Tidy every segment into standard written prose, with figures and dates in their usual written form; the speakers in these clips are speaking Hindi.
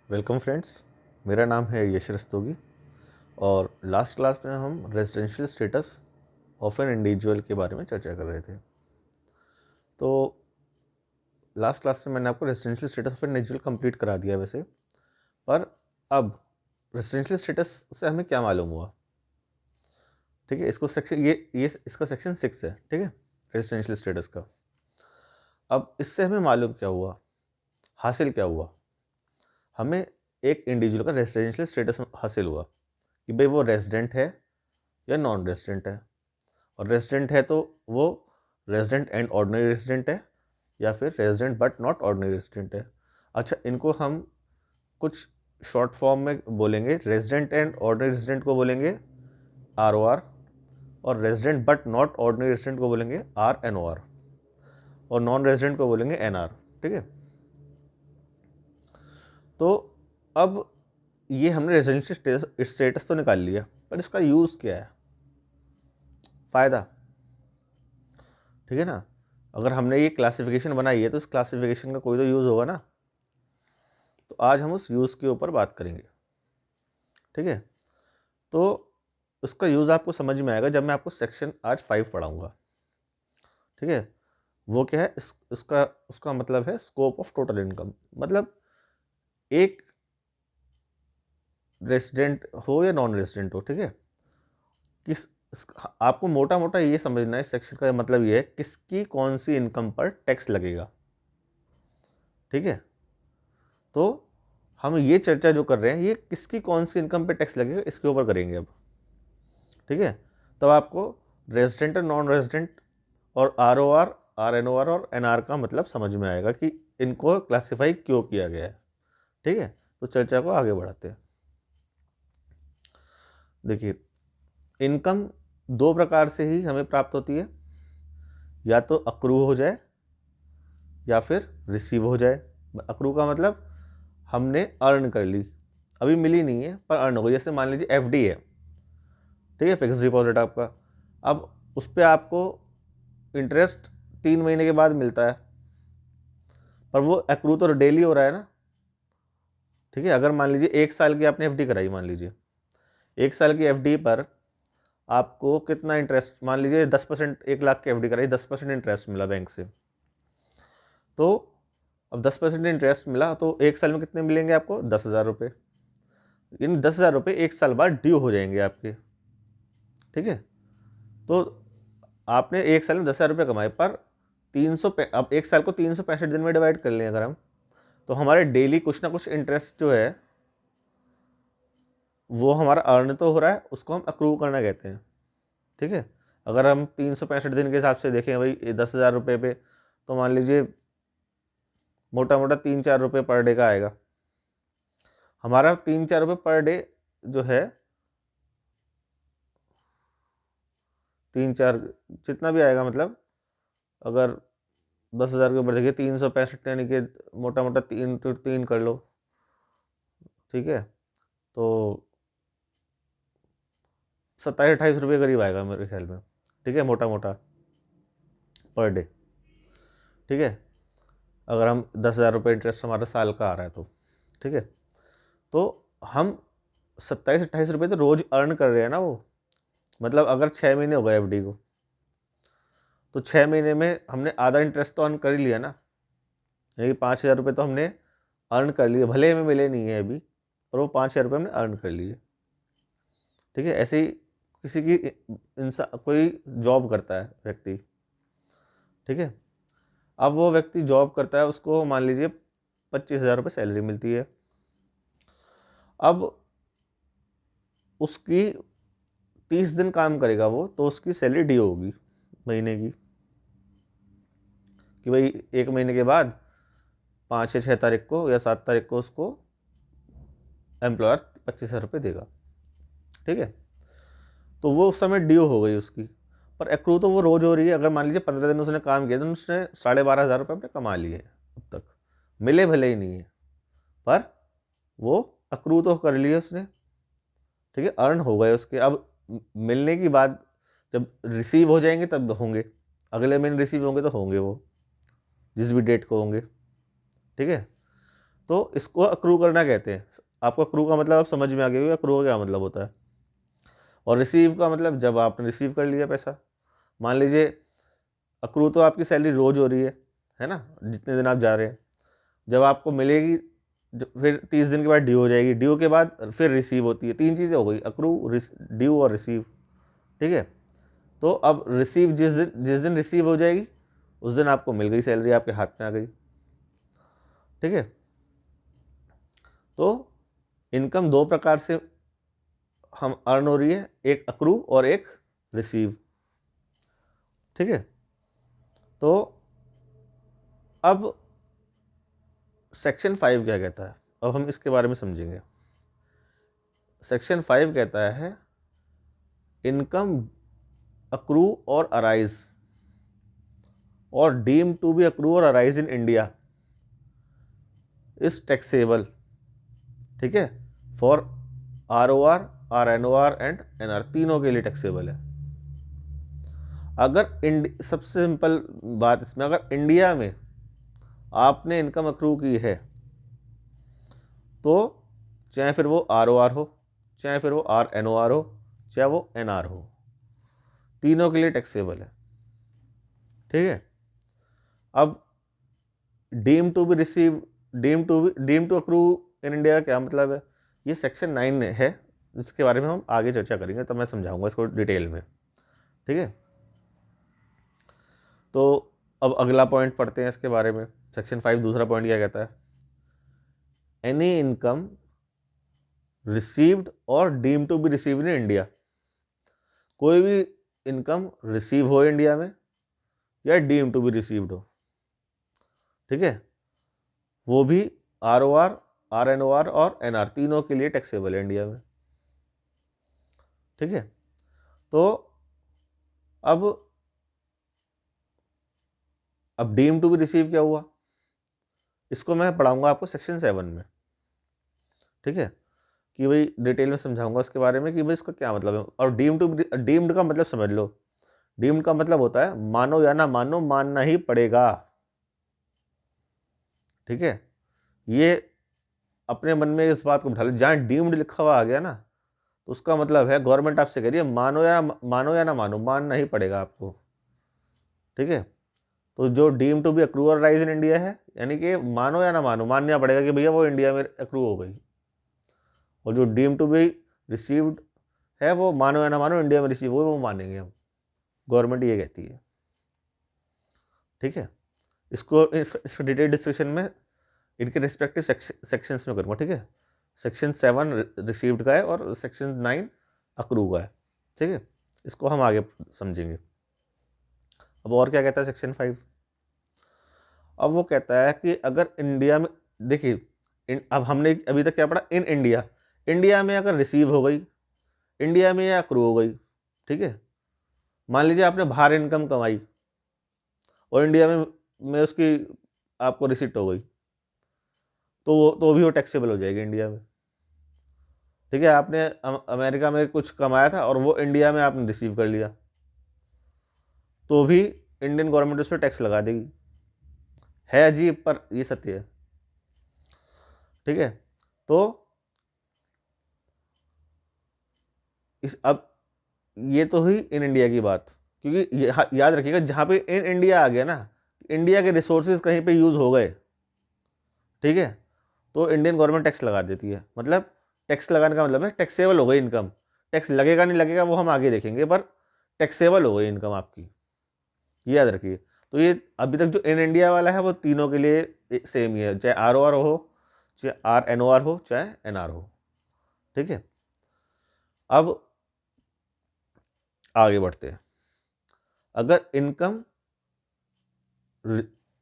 वेलकम फ्रेंड्स, मेरा नाम है यश रस्तोगी और लास्ट क्लास में हम residential status of an individual के बारे में चर्चा कर रहे थे। तो लास्ट क्लास में मैंने आपको residential status of an individual complete करा दिया वैसे, पर अब रेजिडेंशियल स्टेटस से हमें क्या मालूम हुआ? ठीक है, इसको सेक्शन ये इसका सेक्शन 6 है। ठीक है, रेजिडेंशियल स्टेटस का। अब इससे हमें मालूम क्या हुआ, हासिल क्या हुआ? हमें एक इंडिविजुअल का रेजिडेंशियल स्टेटस हासिल हुआ कि भाई वो रेजिडेंट है या नॉन रेजिडेंट है। और रेजिडेंट है तो वो रेजिडेंट एंड ऑर्डिनरी रेजिडेंट है या फिर resident but not ordinary resident है। अच्छा, इनको हम कुछ शॉर्ट फॉर्म में बोलेंगे। रेजिडेंट एंड ऑर्डिनरी रेजिडेंट को बोलेंगे ROR और resident but not ordinary resident को बोलेंगे RNOR और नॉन रेजिडेंट को बोलेंगे NR। ठीक है, तो अब ये हमने रेजिडेंशियल स्टेटस तो निकाल लिया, पर इसका यूज़ क्या है, फ़ायदा? ठीक है ना, अगर हमने ये क्लासिफिकेशन बनाई है तो इस क्लासिफिकेशन का कोई तो यूज़ होगा ना। तो आज हम उस यूज़ के ऊपर बात करेंगे। ठीक है, तो उसका यूज़ आपको समझ में आएगा जब मैं आपको सेक्शन आज 5 पढ़ाऊँगा। ठीक है, वो क्या है, उसका मतलब है स्कोप ऑफ टोटल इनकम। मतलब एक रेजिडेंट हो या नॉन रेजिडेंट हो, ठीक है, आपको मोटा मोटा ये समझना है इस सेक्शन का मतलब ये है किसकी कौन सी इनकम पर टैक्स लगेगा। ठीक है, तो हम ये चर्चा जो कर रहे हैं ये किसकी कौन सी इनकम पे टैक्स लगेगा इसके ऊपर करेंगे अब। ठीक है, तब आपको रेजिडेंट और नॉन रेजिडेंट और ROR, RNOR और NR का मतलब समझ में आएगा कि इनको क्लासिफाई क्यों किया गया है। ठीक है, तो चर्चा को आगे बढ़ाते हैं। देखिए, इनकम दो प्रकार से ही हमें प्राप्त होती है, या तो अक्रू हो जाए या फिर रिसीव हो जाए। अक्रू का मतलब हमने अर्न कर ली, अभी मिली नहीं है पर अर्न हो गई। जैसे मान लीजिए FD है, ठीक है, फिक्स डिपॉजिट आपका, अब उस पर आपको इंटरेस्ट 3 महीने के बाद मिलता है, पर वो एक्रू तो डेली हो रहा है ना। ठीक है, अगर मान लीजिए 1 साल की आपने FD कराई, मान लीजिए 1 साल की FD पर आपको कितना इंटरेस्ट, मान लीजिए 10%, 1 लाख की FD कराई, 10% इंटरेस्ट मिला बैंक से। तो अब 10% इंटरेस्ट मिला तो 1 साल में कितने मिलेंगे आपको? 10,000 रुपये। यानी 10,000 रुपये 1 साल बाद ड्यू हो जाएंगे आपके। ठीक है, तो आपने 1 साल में 10,000 रुपये कमाए, पर 300 अब 1 साल को 365 दिन में डिवाइड कर लें अगर हम, तो हमारे डेली कुछ ना कुछ इंटरेस्ट जो है वो हमारा अर्न तो हो रहा है, उसको हम अक्रू करना कहते हैं। ठीक है, अगर हम 365 दिन के हिसाब से देखें भाई 10,000 रुपये पे, तो मान लीजिए मोटा मोटा 3-4 रुपये पर डे का आएगा हमारा। 3-4 रुपये पर डे जो है, 3-4 जितना भी आएगा, मतलब अगर 10,000 के ऊपर देखिए 365, यानी कि मोटा मोटा 3 कर लो। ठीक है, तो 27-28 रुपये करीब आएगा मेरे ख्याल में। ठीक है, मोटा मोटा पर डे। ठीक है, अगर हम 10,000 रुपये इंटरेस्ट हमारा साल का आ रहा है तो। ठीक है, तो हम 27-28 रुपये तो रोज़ अर्न कर रहे हैं ना वो। मतलब अगर 6 महीने हो गए FD को, तो 6 महीने में हमने आधा इंटरेस्ट तो अर्न कर ही लिया ना। यानी 5,000 रुपये तो हमने अर्न कर लिए, भले हमें मिले नहीं है अभी, पर वो 5,000 रुपये हमने अर्न कर लिए। ठीक है, ऐसे ही किसी की इंसान कोई जॉब करता है व्यक्ति। ठीक है, अब वो व्यक्ति जॉब करता है, उसको मान लीजिए 25,000 रुपये सैलरी मिलती है। अब उसकी 30 दिन काम करेगा वो, तो उसकी सैलरी ड्यू होगी महीने की, कि भाई 1 महीने के बाद 5 या 6 तारीख को या 7 तारीख को उसको एम्प्लॉयर 25,000 रुपये देगा। ठीक है, तो वो उस समय ड्यू हो गई उसकी, पर एक्रू तो वो रोज़ हो रही है। अगर मान लीजिए 15 दिन उसने काम किया तो उसने 12,500 रुपये अपने कमा लिए हैं अब तक, मिले भले ही नहीं है, पर वो अक्रू तो कर लिए उसने। ठीक है, अर्न हो गए उसके। अब मिलने की बात, जब रिसीव हो जाएंगे तब होंगे, अगले महीने रिसीव होंगे तो होंगे वो जिस भी डेट को होंगे। ठीक है, तो इसको अक्रू करना कहते हैं। आपको अक्रू का मतलब अब समझ में आ गया कि अक्रू का क्या मतलब होता है। और रिसीव का मतलब जब आपने रिसीव कर लिया पैसा, मान लीजिए अक्रू तो आपकी सैलरी रोज़ हो रही है ना, जितने दिन आप जा रहे हैं, जब आपको मिलेगी फिर 30 दिन के बाद ड्यू हो जाएगी, ड्यू के बाद फिर रिसीव होती है। 3 चीज़ें हो गई, अक्रू, ड्यू और रिसीव। ठीक है, तो अब रिसीव जिस दिन रिसीव हो जाएगी उस दिन आपको मिल गई सैलरी, आपके हाथ में आ गई। ठीक है, तो इनकम 2 प्रकार से हम अर्न हो रही है, एक अक्रू और एक रिसीव। ठीक है, तो अब सेक्शन 5 क्या कहता है, अब हम इसके बारे में समझेंगे। सेक्शन 5 कहता है इनकम अक्रू और अराइज और डीम टू बी अक्रू और arise in India is taxable. ठीक है, for ROR, RNOR and NR, तीनों के लिए टैक्सेबल है। अगर सबसे सिंपल बात इसमें, अगर इंडिया में आपने इनकम अक्रू की है तो चाहे फिर वो ROR हो, चाहे फिर वो RNOR हो, चाहे वो NR हो, तीनों के लिए टैक्सेबल है। ठीक है, अब deem to be receive, deem to accrue in India का क्या मतलब है, ये सेक्शन 9 है, जिसके बारे में हम आगे चर्चा करेंगे, तो मैं समझाऊंगा इसको डिटेल में। ठीक है, तो अब अगला पॉइंट पढ़ते हैं इसके बारे में। सेक्शन 5 दूसरा पॉइंट क्या कहता है, एनी इनकम रिसीव्ड और deem to be receive in India, कोई भी इनकम रिसीव हो इंडिया में या डीम टू बी रिसीव्ड हो, ठीक है, वो भी ROR, RNOR और NR तीनों के लिए टैक्सेबल है इंडिया में। ठीक है, तो अब डीम टू बी रिसीव क्या हुआ, इसको मैं पढ़ाऊंगा आपको सेक्शन 7 में। ठीक है, कि भाई डिटेल में समझाऊंगा उसके बारे में कि भाई इसका क्या मतलब है। और डीम्ड का मतलब समझ लो, डीम्ड का मतलब होता है मानो या ना मानो, मानना ही पड़ेगा। ठीक है, ये अपने मन में इस बात को बिठा लो, जहाँ डीम्ड लिखा हुआ आ गया ना, तो उसका मतलब है गवर्नमेंट आपसे कह रही है मानो या ना मानो, मानना ही पड़ेगा आपको। ठीक है, तो जो deem to be accrual rise in India है, यानी कि मानो या ना मानो, मानना पड़ेगा कि भैया वो इंडिया में अक्रू हो गई। और जो डीम टू बी रिसीव्ड है, वो मानो या ना मानो इंडिया में रिसीव हो, वो मानेंगे हम, गवर्नमेंट ये कहती है। ठीक है, इसको इसका डिटेल डिस्कशन में इनके रिस्पेक्टिव सेक्शंस में करूँगा। ठीक है, सेक्शन 7 रिसीव्ड का है और सेक्शन 9 अक्रू का है। ठीक है, इसको हम आगे समझेंगे। अब और क्या कहता है सेक्शन 5, अब वो कहता है कि अगर इंडिया में, देखिए अब हमने अभी तक क्या पढ़ा, इन इंडिया, इंडिया में अगर रिसीव हो गई, इंडिया में या अक्रू हो गई। ठीक है, मान लीजिए आपने बाहर इनकम कमाई और इंडिया में उसकी आपको रिसिप्ट हो गई, तो भी वो टैक्सेबल हो जाएगी इंडिया में। ठीक है, आपने अमेरिका में कुछ कमाया था और वो इंडिया में आपने रिसीव कर लिया, तो भी इंडियन गवर्नमेंट उस पर टैक्स लगा देगी। है अजीब, पर ये सत्य है। ठीक है, तो अब ये तो हुई इन इंडिया की बात, क्योंकि याद रखिएगा जहाँ पे इन इंडिया आ गया ना, इंडिया के रिसोर्सेज कहीं पे यूज़ हो गए, ठीक है, तो इंडियन गवर्नमेंट टैक्स लगा देती है। मतलब टैक्स लगाने का मतलब है टैक्सेबल हो गई इनकम। टैक्स लगेगा नहीं लगेगा वो हम आगे देखेंगे, पर टैक्सेबल हो गई इनकम आपकी, ये याद रखिए। तो ये अभी तक जो इन इंडिया वाला है वो तीनों के लिए सेम ही है, चाहे ROR हो, चाहे RNOR हो, चाहे NR हो। ठीक है, अब आगे बढ़ते हैं। अगर इनकम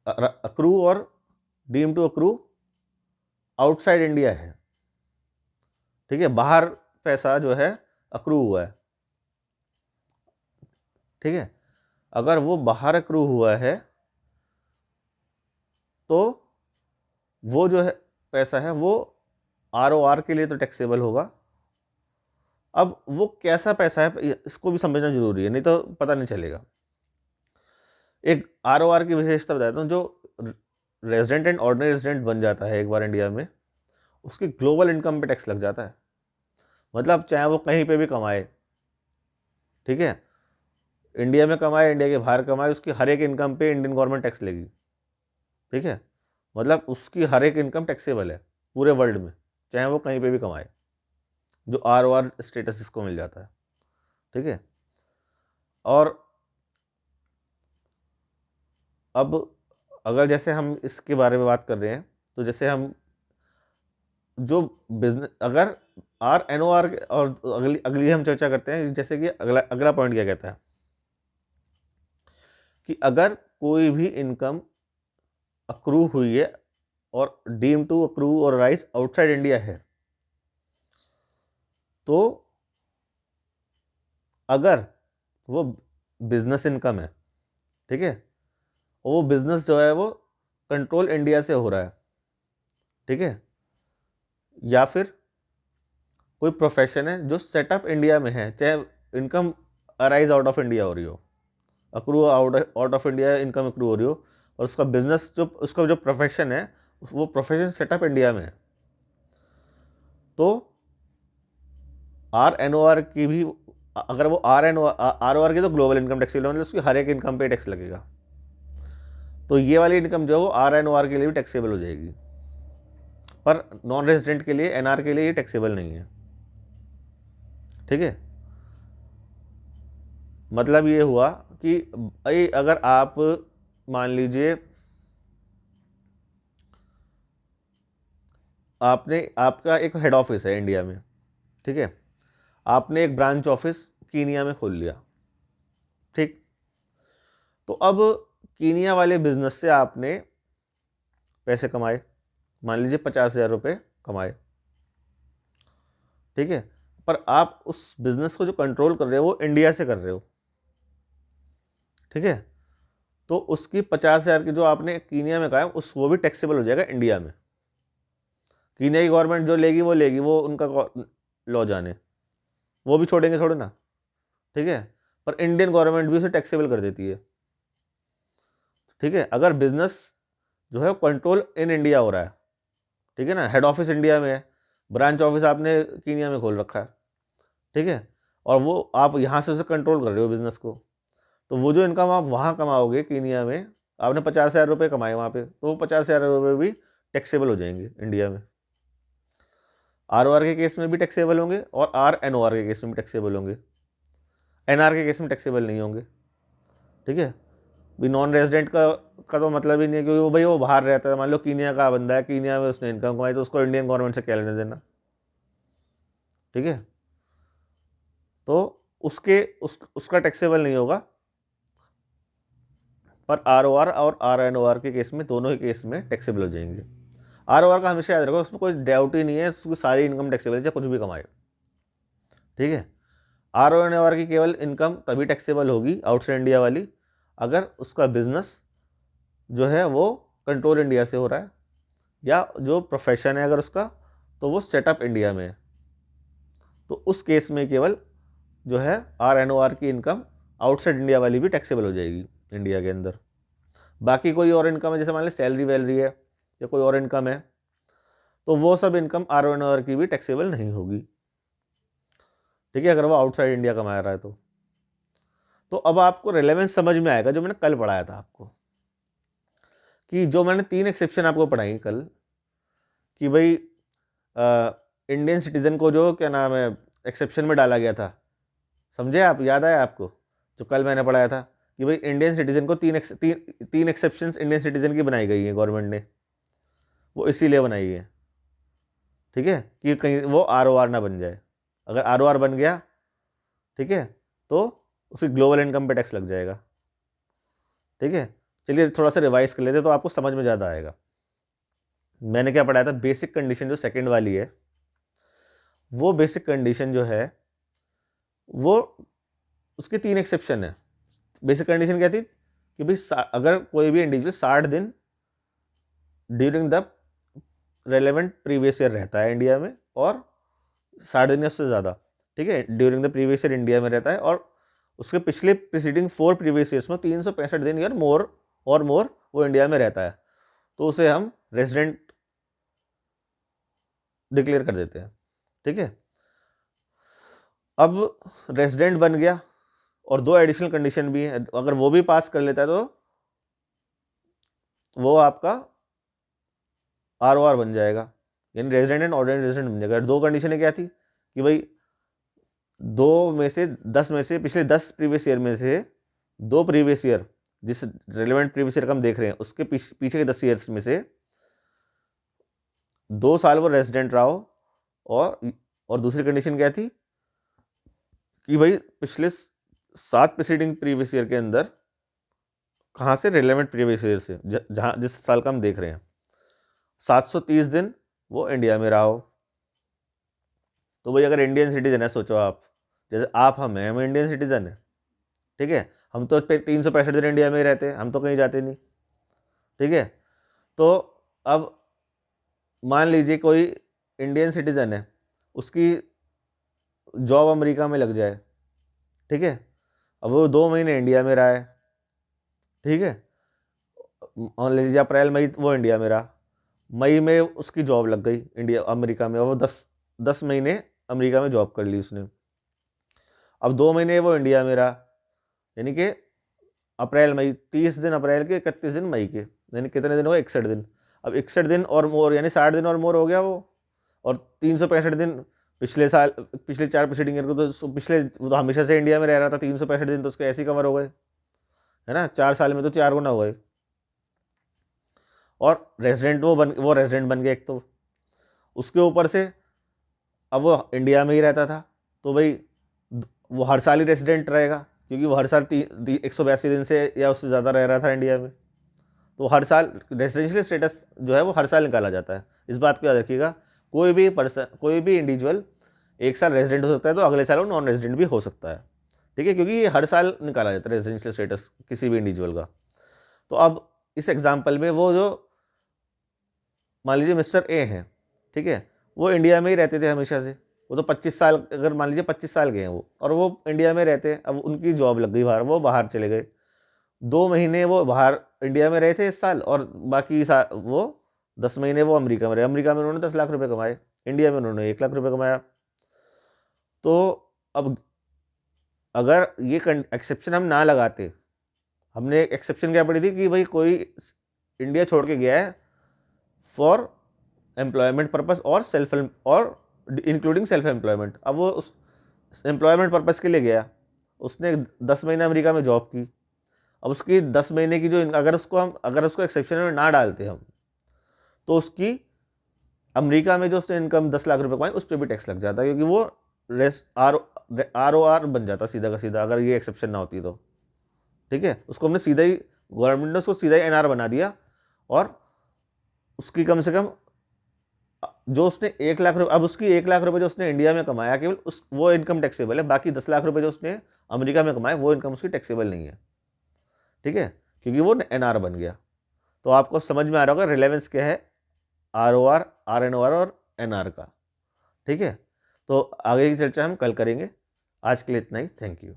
अक्रू और deem to accrue outside India है, ठीक है, बाहर पैसा जो है अक्रू हुआ है, ठीक है, अगर वो बाहर अक्रू हुआ है तो वो जो है पैसा है वो ROR के लिए तो टैक्सेबल होगा। अब वो कैसा पैसा है इसको भी समझना जरूरी है, नहीं तो पता नहीं चलेगा। एक ROR की विशेषता बताता हूँ, जो रेजिडेंट एंड ऑर्डिनरी रेजिडेंट बन जाता है एक बार इंडिया में, उसकी ग्लोबल इनकम पे टैक्स लग जाता है। मतलब चाहे वो कहीं पे भी कमाए, ठीक है, इंडिया में कमाए, इंडिया के बाहर कमाए, उसकी हर एक इनकम पे इंडियन गवर्नमेंट टैक्स लेगी, ठीक है। मतलब उसकी हर एक इनकम टैक्सेबल है पूरे वर्ल्ड में, चाहे वो कहीं पे भी कमाए, जो ROR स्टेटस इसको मिल जाता है, ठीक है। और अब अगर जैसे हम इसके बारे में बात कर रहे हैं, तो जैसे हम जो बिजनेस, अगर RNOR और अगली अगली हम चर्चा करते हैं, जैसे कि अगला अगला पॉइंट क्या कहता है कि अगर कोई भी इनकम अक्रू हुई है और डीम टू अक्रू और राइज आउटसाइड इंडिया है, तो अगर वो बिजनेस इनकम है, ठीक है, और वो बिजनेस जो है वो कंट्रोल इंडिया से हो रहा है, ठीक है, या फिर कोई प्रोफेशन है जो सेटअप इंडिया में है, चाहे income arise out of India हो रही हो, accrue out of India income accrue हो रही हो, और उसका बिजनेस जो उसका जो प्रोफेशन है वो प्रोफेशन सेटअप इंडिया में है, तो RNOR की भी, अगर वो ROR की तो ग्लोबल इनकम टैक्स, मतलब उसकी हर एक इनकम पे टैक्स लगेगा, तो ये वाली इनकम जो है वो RNOR के लिए भी टैक्सेबल हो जाएगी, पर नॉन रेजिडेंट के लिए, NR के लिए ये टैक्सेबल नहीं है, ठीक है। मतलब ये हुआ कि भाई अगर आप मान लीजिए आपने, आपका एक हेड ऑफिस है इंडिया में, ठीक है, आपने एक ब्रांच ऑफिस कीनिया में खोल लिया, ठीक, तो अब कीनिया वाले बिजनेस से आपने पैसे कमाए, मान लीजिए 50,000 रुपये कमाए, ठीक है, पर आप उस बिजनेस को जो कंट्रोल कर रहे हो वो इंडिया से कर रहे हो, ठीक है, तो उसकी 50,000 की जो आपने कीनिया में कहा उस वो भी टैक्सेबल हो जाएगा इंडिया में। कीनिया की गवर्नमेंट जो लेगी वो लेगी, वो उनका लॉ जाने, वो भी छोड़ेंगे थोड़े ना, ठीक है, पर इंडियन गवर्नमेंट भी उसे टैक्सेबल कर देती है, ठीक है। अगर बिजनेस जो है कंट्रोल इन इंडिया हो रहा है, ठीक है ना, हेड ऑफिस इंडिया में है, ब्रांच ऑफिस आपने कीनिया में खोल रखा है, ठीक है, और वो आप यहाँ से उसे कंट्रोल कर रहे हो बिजनेस को, तो वो जो इनकम आप वहाँ कमाओगे कीनिया में, आपने 50,000 रुपये कमाए वहाँ पे, तो वो 50,000 रुपये भी टैक्सेबल हो जाएंगे इंडिया में। ROR के केस में भी टैक्सेबल होंगे और RNOR के केस में भी टैक्सेबल होंगे, NR के केस में टैक्सेबल नहीं होंगे, ठीक है। भी नॉन रेजिडेंट का तो मतलब ही नहीं है, क्योंकि वो भाई वो बाहर रहता है, मान लो कीनिया का बंदा है, कीनिया में उसने इनकम कमाई, तो उसको इंडियन गवर्नमेंट से क्या लेने देना, ठीक है, तो उसका टैक्सेबल नहीं होगा। पर ROR और RNOR के केस में, दोनों ही केस में टैक्सेबल हो जाएंगे। ROR का हमेशा याद रखो, उसमें कोई डाउट ही नहीं है, उसकी सारी इनकम टैक्सेबल है, चाहे कुछ भी कमाए, ठीक है। RNOR की केवल इनकम तभी टैक्सेबल होगी आउटसाइड इंडिया वाली, अगर उसका बिजनेस जो है वो कंट्रोल इंडिया से हो रहा है, या जो प्रोफेशन है अगर उसका, तो वो सेटअप इंडिया में है, तो उस केस में केवल जो है RNOR की इनकम आउटसाइड इंडिया वाली भी टैक्सेबल हो जाएगी इंडिया के अंदर। बाकी कोई और इनकम है, जैसे मान लीजिए सैलरी वैलरी है या कोई और इनकम है, तो वो सब इनकम RNOR की भी टैक्सेबल नहीं होगी, ठीक है, अगर वो आउटसाइड इंडिया कमा रहा है तो अब आपको रिलेवेंस समझ में आएगा जो मैंने कल पढ़ाया था आपको, कि जो मैंने 3 एक्सेप्शन आपको पढ़ाई कल, कि भाई इंडियन सिटीजन को जो क्या नाम है एक्सेप्शन में डाला गया था, समझे आप, याद आया आपको जो कल मैंने पढ़ाया था कि भाई इंडियन सिटीजन को तीन एक्सेप्शंस इंडियन सिटीजन की बनाई गई है गवर्नमेंट ने, वो इसीलिए बनाई है, ठीक है, कि कहीं वो ROR ना बन जाए। अगर ROR बन गया, ठीक है, तो उसकी ग्लोबल इनकम पे टैक्स लग जाएगा, ठीक है। चलिए थोड़ा सा रिवाइज कर लेते तो आपको समझ में ज़्यादा आएगा। मैंने क्या पढ़ाया था, बेसिक कंडीशन जो सेकंड वाली है, वो बेसिक कंडीशन जो है वो उसके 3 एक्सेप्शन है। बेसिक कंडीशन क्या थी कि भाई अगर कोई भी इंडिविजुअल 60 दिन during the relevant previous year रहता है इंडिया में, और 60 दिन या उससे ज़्यादा, ठीक है, during the previous year India में रहता है, और उसके पिछले प्रीसीडिंग 4 प्रीवियस ईयर्स में 365 दिन या मोर वो इंडिया में रहता है, तो उसे हम रेजिडेंट डिक्लेयर कर देते हैं। ठीक है, अब रेजिडेंट बन गया और दो एडिशनल कंडीशन भी है, अगर वो भी पास कर लेता है तो वो आपका ROR बन जाएगा, यानी रेजिडेंट एंड ऑर्डिनरी रेजिडेंट बन जाएगा। दो कंडीशनें क्या थी कि भाई 10 में से पिछले 10 प्रीवियस ईयर में से 2 प्रीवियस ईयर, जिस रेलिवेंट प्रीवियस ईयर का हम देख रहे हैं उसके पीछे के 10 ईयर्स में से 2 साल वो रेजिडेंट रहा हो, और दूसरी कंडीशन क्या थी कि भाई पिछले 7 प्रीसीडिंग प्रीवियस ईयर के अंदर कहाँ से, रेलेवेंट प्रीवियस ईयर से, जहाँ जिस साल का हम देख रहे हैं 730 दिन वो इंडिया में रहा हो। तो भाई अगर इंडियन सिटीजन है, सोचो आप, जैसे आप हम इंडियन सिटीजन है, ठीक है, हम तो 365 दिन इंडिया में ही रहते हैं, हम तो कहीं जाते नहीं। ठीक है, तो अब मान लीजिए कोई इंडियन सिटीजन है, उसकी जॉब अमेरिका में लग जाए, ठीक है, अब वो 2 महीने इंडिया में रहा है, ठीक है, मान लीजिए अप्रैल मई वो इंडिया में रहा, मई में उसकी जॉब लग गई इंडिया अमेरिका में, और वो 10 महीने अमेरिका में जॉब कर ली उसने। अब 2 महीने वो इंडिया में रहा, यानी कि अप्रैल मई, 30 दिन अप्रैल के, 31 दिन मई के, यानी कितने दिन हो गए, 61 दिन। अब 61 दिन और मोर, यानी 60 दिन और मोर हो गया वो, और 365 दिन पिछले साल, पिछले 4 प्रीसीडिंग ईयर को, तो पिछले वो तो हमेशा से इंडिया में रह रहा था, 365 दिन तो उसके ऐसे ही कवर हो गए, है ना, 4 साल में तो 4 गुना हो गए। और रेजिडेंट वो रेजिडेंट बन गया एक, तो उसके ऊपर से अब वो इंडिया में ही रहता था, तो भाई वो हर साल ही रेजिडेंट रहेगा, क्योंकि वो हर साल 182 दिन से या उससे ज़्यादा रह रहा था इंडिया में, तो हर साल रेजिडेंशियल स्टेटस जो है वो हर साल निकाला जाता है। इस बात को याद रखिएगा, कोई भी पर्सन, कोई भी इंडिविजुअल एक साल रेजिडेंट हो सकता है तो अगले साल वो नॉन रेजिडेंट भी हो सकता है। ठीक है, क्योंकि ये हर साल निकाला जाता है रेजिडेंशियल स्टेटस किसी भी इंडिविजुअल का। तो अब इस एग्जाम्पल में वो जो मान लीजिए मिस्टर ए हैं, ठीक है, वो इंडिया में ही रहते थे हमेशा से, वो तो 25 साल, अगर मान लीजिए 25 साल के हैं वो, और वो इंडिया में रहते हैं, अब उनकी जॉब लग गई बाहर, वो बाहर चले गए, 2 महीने वो बाहर इंडिया में रहे थे इस साल, और बाकी वो 10 महीने वो अमेरिका में रहे। अमेरिका में उन्होंने 10 लाख रुपए कमाए, इंडिया में उन्होंने 1 लाख रुपए कमाया। तो अब अगर ये एक्सेप्शन हम ना लगाते, हमने एक्सेप्शन क्या पड़ी थी कि भाई कोई इंडिया छोड़ के गया है फॉर एम्प्लॉयमेंट पर्पस और इंक्लूडिंग सेल्फ एम्प्लॉयमेंट, अब वो उस एम्प्लॉयमेंट पर्पस के लिए गया, उसने 10 महीने अमेरिका में जॉब की, अब उसकी 10 महीने की जो, अगर उसको एक्सेप्शन में ना डालते हम, तो उसकी अमेरिका में जो उसने इनकम 10 लाख रुपए कमाई उस पर भी टैक्स लग जाता, क्योंकि वो ROR बन जाता सीधा का सीधा, अगर ये एक्सेप्शन ना होती तो। ठीक है, उसको हमने सीधा ही, गवर्नमेंट ने उसको सीधा ही NR बना दिया, और उसकी कम से कम जो उसने 1 लाख रुपये, अब उसकी 1 लाख रुपए जो उसने इंडिया में कमाया केवल वो इनकम टैक्सेबल है, बाकी 10 लाख रुपए जो उसने अमेरिका में कमाए वो इनकम उसकी टैक्सेबल नहीं है। ठीक है, क्योंकि वो NR बन गया। तो आपको समझ में आ रहा होगा रिलेवेंस क्या है ROR, RNOR और NR का। ठीक है, तो आगे की चर्चा हम कल करेंगे। आज के लिए इतना ही, थैंक यू।